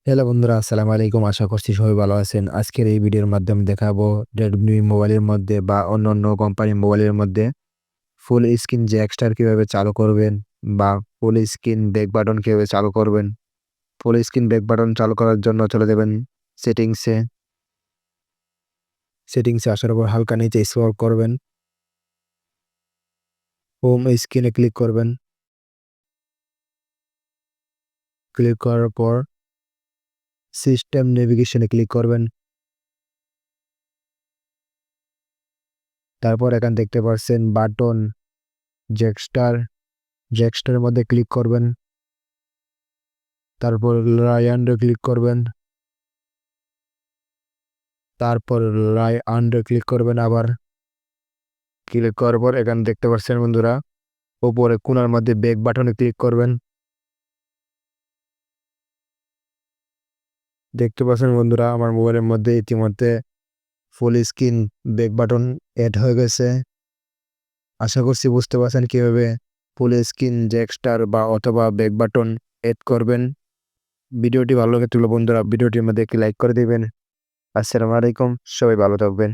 Hello বন্ধুরা, আসসালামু আলাইকুম। আশা করছি সবাই ভালো আছেন। আজকের এই ভিডিওর মাধ্যমে দেখাবো Redmi মোবাইলের মধ্যে বা অন্যান্য কোম্পানির মোবাইলের মধ্যে ফুল স্ক্রিন যে এক্সট্রা কিভাবে চালু করবেন বা ফুল স্ক্রিন ব্যাক বাটন কিভাবে চালু করবেন। ফুল স্ক্রিন ব্যাক বাটন চালু করার জন্য চলে যাবেন সেটিংসে। সেটিংসে আসার পর হালকা নিচে স্ক্রল করবেন। হোম স্ক্রিনে ক্লিক করবেন। ক্লিক করার পর সিস্টেম নেভিগেশনে ক্লিক করবেন। তারপর এখানে দেখতে পাচ্ছেন বাটন জেস্টার। জেস্টারের মধ্যে ক্লিক করবেন। তারপর রাইট ক্লিক করবেন। তারপর ক্লিক করবেন আবার। ক্লিক করার পর এখানে দেখতে পাচ্ছেন বন্ধুরা, উপরে কোণার মধ্যে ব্যাক বাটনে ক্লিক করবেন। দেখতে পাচ্ছেন বন্ধুরা, আমার মোবাইলের মধ্যে ইতিমধ্যে full screen back button add হয়ে গেছে। আশা করছি বুঝতে পারছেন কিভাবে ফুল স্ক্রিন জেস্টার বা অথবা ব্যাক বাটন এড করবেন। ভিডিওটি ভালো লেগে থাকলে বন্ধুরা ভিডিওটির মধ্যে একটি লাইক করে দিবেন। আসসালামু আলাইকুম, সবাই ভালো থাকবেন।